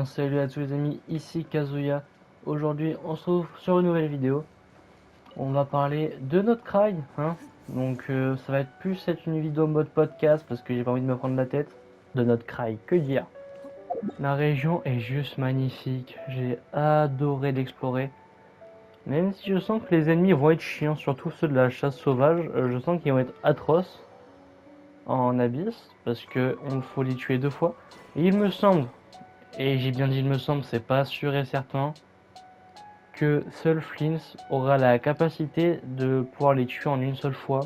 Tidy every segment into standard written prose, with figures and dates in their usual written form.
Salut à tous les amis, ici Kazuya. Aujourd'hui on se retrouve sur une nouvelle vidéo. On va parler de notre cry, hein. Donc ça va être plus être une vidéo mode podcast parce que j'ai pas envie de me prendre la tête. De notre cry, que dire. La région est juste magnifique, j'ai adoré l'explorer. Même si je sens que les ennemis vont être chiants, surtout ceux de la chasse sauvage, je sens qu'ils vont être atroces en abysse parce que on faut les tuer 2 fois. Et il me semble, et j'ai bien dit il me semble, c'est pas sûr et certain, que seul Flins aura la capacité de pouvoir les tuer en une seule fois.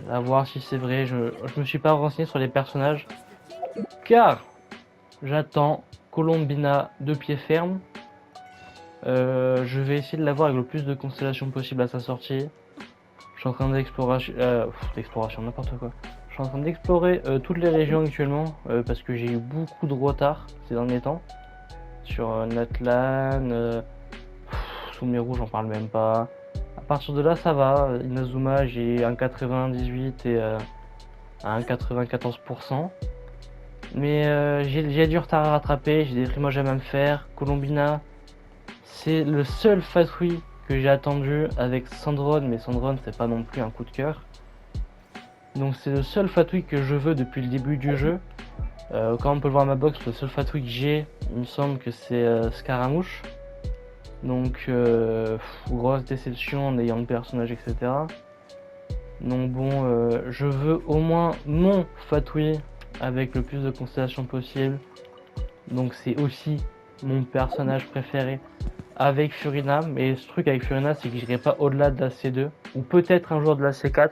À voir si c'est vrai, je me suis pas renseigné sur les personnages, car j'attends Colombina de pied ferme. Je vais essayer de l'avoir avec le plus de constellations possible à sa sortie. Je suis en train d'exploration, n'importe quoi. Je suis en train d'explorer toutes les régions actuellement, parce que j'ai eu beaucoup de retard ces derniers temps. Sur Natlan, Sumeru, j'en parle même pas. À partir de là, ça va. Inazuma, j'ai un 98 et un 94%. Mais j'ai du retard à rattraper, j'ai des primogems à me faire. Colombina, c'est le seul fatui que j'ai attendu avec Sandron, mais Sandron, c'est pas non plus un coup de cœur. Donc c'est le seul fatui que je veux depuis le début du jeu. Quand on peut le voir à ma box, le seul fatui que j'ai, il me semble que c'est Scaramouche. Donc, grosse déception en ayant le personnage, etc. Donc bon, je veux au moins mon Fatui avec le plus de constellations possible. Donc c'est aussi mon personnage préféré avec Furina. Mais ce truc avec Furina, c'est que j'irai pas au-delà de la C2. Ou peut-être un jour de la C4.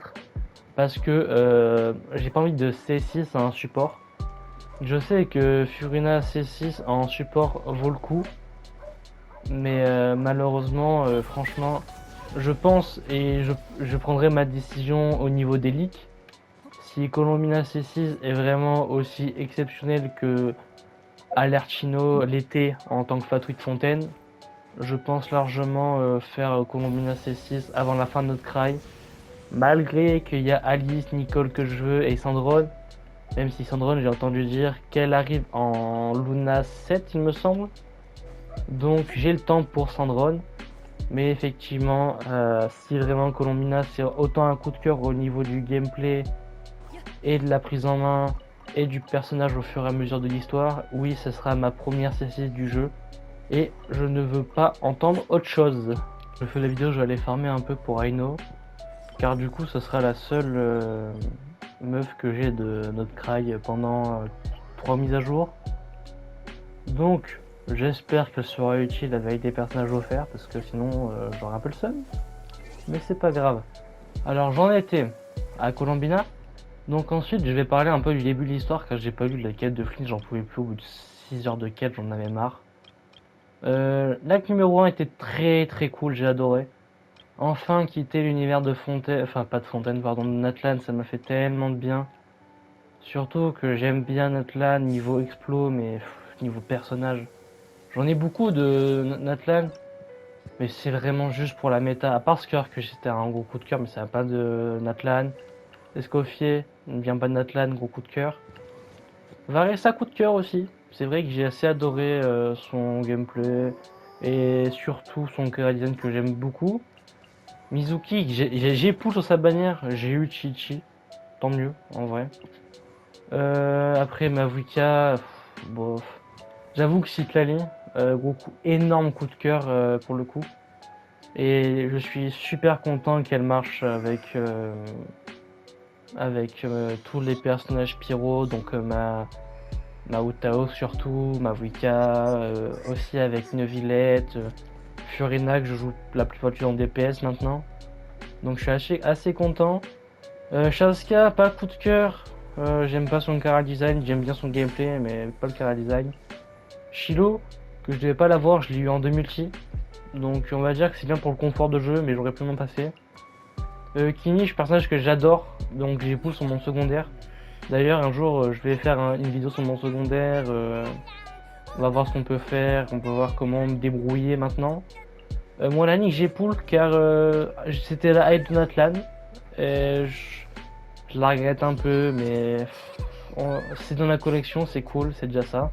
Parce que j'ai pas envie de C6 à un support. Je sais que Furina C6 en support vaut le coup. Mais malheureusement, franchement, je pense et je prendrai ma décision au niveau des leaks. Si Colombina C6 est vraiment aussi exceptionnel que Alertino l'était en tant que Fatui de Fontaine, je pense largement faire Colombina C6 avant la fin de notre cry. Malgré qu'il y a Alice, Nicole que je veux et Sandrone, même si Sandrone j'ai entendu dire qu'elle arrive en Luna 7 il me semble. Donc j'ai le temps pour Sandrone. Mais effectivement, si vraiment Colombina c'est autant un coup de cœur au niveau du gameplay et de la prise en main et du personnage au fur et à mesure de l'histoire, oui, ce sera ma première C6 du jeu. Et je ne veux pas entendre autre chose. Je fais la vidéo, je vais aller farmer un peu pour Aino. Car du coup, ce sera la seule meuf que j'ai de notre cry pendant 3 mises à jour. Donc, j'espère qu'elle sera utile avec des personnages offerts, parce que sinon j'aurai un peu le seum. Mais c'est pas grave. Alors j'en étais à Colombina. Donc ensuite je vais parler un peu du début de l'histoire, car j'ai pas lu de la quête de Flint, j'en pouvais plus. Au bout de 6 heures de quête, j'en avais marre. L'acte numéro 1 était très très cool, j'ai adoré. Enfin quitter l'univers de Fontaine, enfin pas de Fontaine, pardon, de Natlan, ça m'a fait tellement de bien. Surtout que j'aime bien Natlan niveau explo, mais niveau personnage. J'en ai beaucoup de Natlan, mais c'est vraiment juste pour la méta. À part Skur, que c'était un gros coup de cœur, mais ça n'a pas de Natlan. Escoffier, ne vient pas de Natlan, gros coup de cœur. Varessa, coup de cœur aussi. C'est vrai que j'ai assez adoré son gameplay et surtout son character design que j'aime beaucoup. Mizuki, j'ai pull sur sa bannière, j'ai eu Chichi, tant mieux en vrai. Après Mavuika, bof. J'avoue que Citlali, gros coup, énorme coup de cœur pour le coup. Et je suis super content qu'elle marche avec tous les personnages pyro, donc ma Utao surtout, ma Wicca, aussi avec une Villette, Furina que je joue la plupart du temps en DPS maintenant. Donc je suis assez content. Shaska, pas coup de cœur, j'aime pas son chara design, j'aime bien son gameplay mais pas le chara design. Shilo, que je devais pas l'avoir, je l'ai eu en 2 multi. Donc on va dire que c'est bien pour le confort de jeu, mais j'aurais pu m'en passer. Kinish, personnage que j'adore, donc j'ai poussé sur mon secondaire. D'ailleurs, un jour, je vais faire une vidéo sur mon secondaire. On va voir ce qu'on peut faire, on peut voir comment me débrouiller maintenant. Moi, l'année j'ai pull car c'était la hype de Natlan. Et je la regrette un peu, mais c'est dans la collection, c'est cool, c'est déjà ça.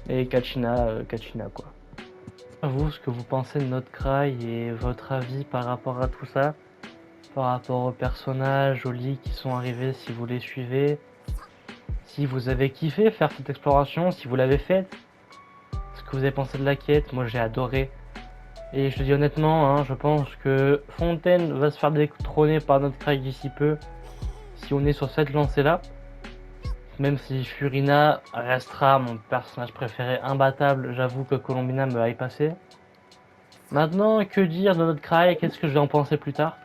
Et Kachina quoi. Vous, ce que vous pensez de notre Cry et votre avis par rapport à tout ça, par rapport aux personnages, aux lits qui sont arrivés, si vous les suivez, si vous avez kiffé faire cette exploration, si vous l'avez faite, ce que vous avez pensé de la quête, moi j'ai adoré. Et je te dis honnêtement, hein, je pense que Fontaine va se faire détrôner par notre Cry d'ici peu, si on est sur cette lancée-là. Même si Furina restera mon personnage préféré imbattable, j'avoue que Colombina me hype assez. Maintenant, que dire de notre Cry? Qu'est-ce que je vais en penser plus tard?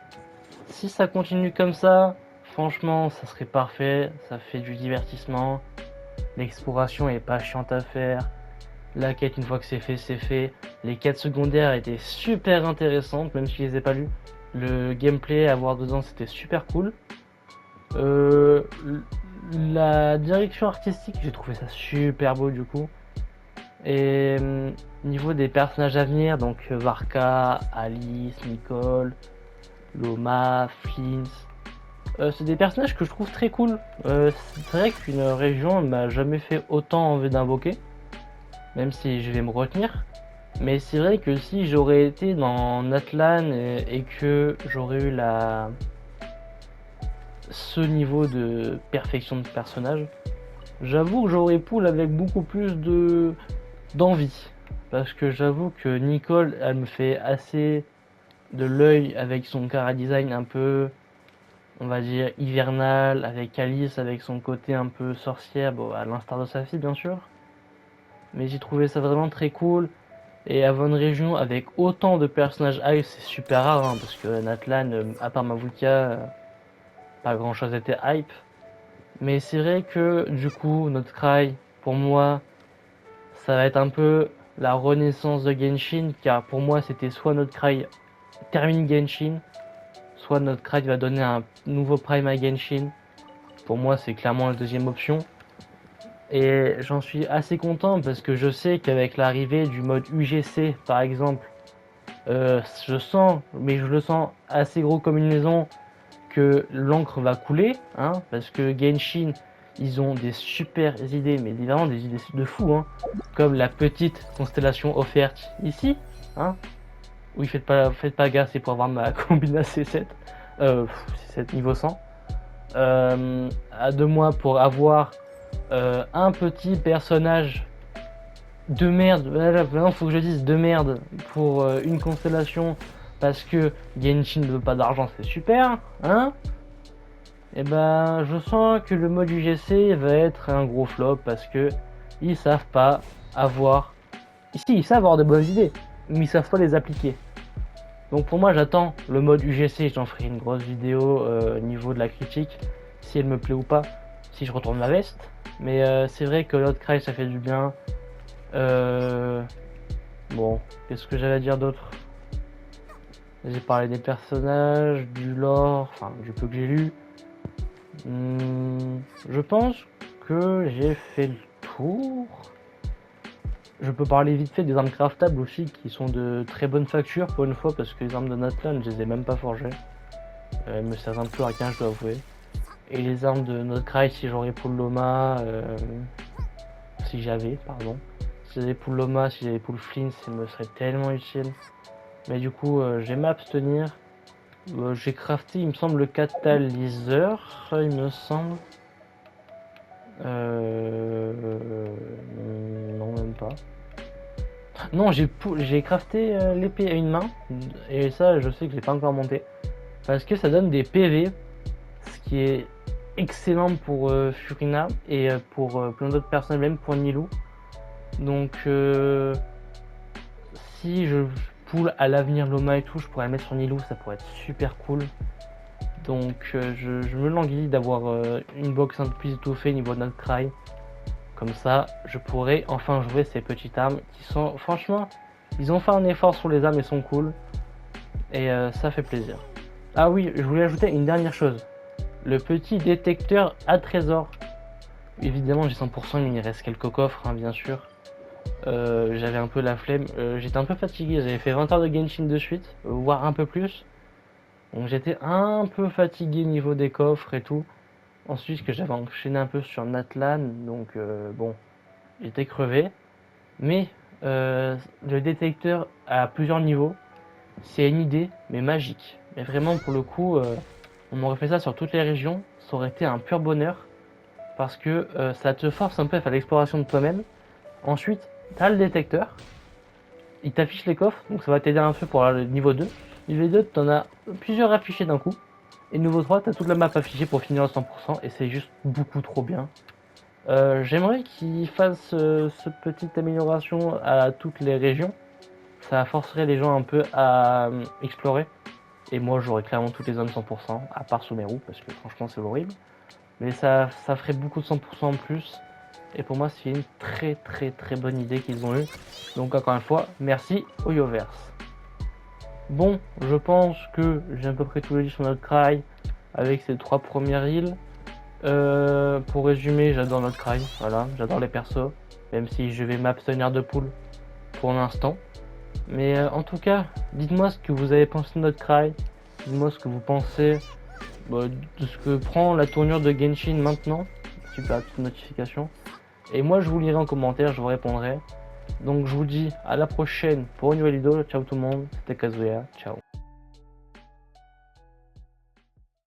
Si ça continue comme ça, franchement, ça serait parfait. Ça fait du divertissement. L'exploration est pas chiante à faire. La quête, une fois que c'est fait, c'est fait. Les quêtes secondaires étaient super intéressantes, même si je les ai pas lues. Le gameplay à voir dedans, c'était super cool. La direction artistique, j'ai trouvé ça super beau du coup. Et niveau des personnages à venir, donc Varka, Alice, Nicole, Loma, Flint, c'est des personnages que je trouve très cool. C'est vrai qu'une région m'a jamais fait autant envie d'invoquer, même si je vais me retenir. Mais c'est vrai que si j'aurais été dans Natlan et que j'aurais eu ce niveau de perfection de personnage, j'avoue que j'aurais pool avec beaucoup plus d'envie. Parce que j'avoue que Nicole, elle me fait assez de l'œil avec son cara design un peu, on va dire, hivernal, avec Alice, avec son côté un peu sorcière, bon, à l'instar de sa fille, bien sûr. Mais j'ai trouvé ça vraiment très cool. Et avoir une région avec autant de personnages hype, c'est super rare, hein, parce que Natlan, à part Mavuka, pas grand chose était hype. Mais c'est vrai que, du coup, notre Cry, pour moi, ça va être un peu la renaissance de Genshin, car pour moi, c'était soit notre Cry termine Genshin, soit notre Cry va donner un nouveau Prime à Genshin. Pour moi, c'est clairement la deuxième option. Et j'en suis assez content parce que je sais qu'avec l'arrivée du mode UGC, par exemple, je sens, mais je le sens assez gros comme une maison, que l'encre va couler, hein, parce que Genshin, ils ont des super idées, mais vraiment des idées de fou, hein, comme la petite constellation offerte ici, hein. Oui, faites pas gaffe, c'est pour avoir ma combina C7, C7 niveau 100. À 2 mois pour avoir un petit personnage de merde, maintenant faut que je dise de merde pour une constellation parce que Genshin ne veut pas d'argent, c'est super, hein. Et ben je sens que le mode UGC va être un gros flop parce que ils savent pas avoir. Ici, ils savent avoir de bonnes idées, mais ils savent pas les appliquer. Donc pour moi, j'attends le mode UGC, j'en ferai une grosse vidéo au niveau de la critique, si elle me plaît ou pas, si je retourne ma veste. Mais c'est vrai que l'autre Cry, ça fait du bien. Bon, qu'est-ce que j'avais à dire d'autre? J'ai parlé des personnages, du lore, enfin du peu que j'ai lu. Je pense que j'ai fait le tour. Je peux parler vite fait des armes craftables aussi qui sont de très bonne facture pour une fois parce que les armes de Natlan je les ai même pas forgées. Elles me servent un peu à rien, je dois avouer. Et les armes de notre Cry si j'aurais pour Loma, si j'avais, pardon. Si j'avais pour Loma, si j'avais pour le Flint, ça me serait tellement utile. Mais du coup, j'ai m'abstenir. J'ai crafté, il me semble, le catalyseur, il me semble. Non, même pas. Non, j'ai crafté l'épée à une main. Et ça, je sais que j'ai pas encore monté. Parce que ça donne des PV. Ce qui est excellent pour Furina. Et pour plein d'autres personnes, même pour Nilou. Donc, si je poule à l'avenir Loma et tout, je pourrais la mettre sur Nilou. Ça pourrait être super cool. Donc, je me languis d'avoir une box un peu plus étoffée niveau de notre Cry. Comme ça, je pourrais enfin jouer ces petites armes qui sont, franchement, ils ont fait un effort sur les armes et sont cool. Et ça fait plaisir. Ah oui, je voulais ajouter une dernière chose. Le petit détecteur à trésor. Évidemment, j'ai 100%, mais il reste quelques coffres, hein, bien sûr. J'avais un peu la flemme. J'étais un peu fatigué. J'avais fait 20 heures de Genshin de suite, voire un peu plus. Donc j'étais un peu fatigué niveau des coffres et tout. Ensuite, que j'avais enchaîné un peu sur Natlan, donc bon, j'étais crevé. Mais le détecteur à plusieurs niveaux, c'est une idée, mais magique. Mais vraiment, pour le coup, on aurait fait ça sur toutes les régions, ça aurait été un pur bonheur, parce que ça te force un peu à faire l'exploration de toi-même. Ensuite, tu as le détecteur, il t'affiche les coffres, donc ça va t'aider un peu pour le niveau 2. Niveau 2, tu en as plusieurs affichés d'un coup. Et niveau 3, tu as toute la map affichée pour finir à 100%, et c'est juste beaucoup trop bien. J'aimerais qu'ils fassent cette petite amélioration à toutes les régions. Ça forcerait les gens un peu à explorer. Et moi, j'aurais clairement toutes les zones 100%, à part Sumeru, parce que franchement, c'est horrible. Mais ça ferait beaucoup de 100% en plus. Et pour moi, c'est une très très très bonne idée qu'ils ont eue. Donc encore une fois, merci Hoyoverse. Bon, je pense que j'ai à peu près tout dit sur notre Cry avec ces 3 premières îles. Pour résumer, j'adore notre Cry, voilà, j'adore les persos, même si je vais m'abstenir de pool pour l'instant. Mais en tout cas, dites-moi ce que vous avez pensé de notre Cry, dites-moi ce que vous pensez de ce que prend la tournure de Genshin maintenant, super petite notification. Et moi je vous lirai en commentaire, je vous répondrai. Donc je vous dis à la prochaine pour une nouvelle vidéo, ciao tout le monde, c'était Kazuya, ciao.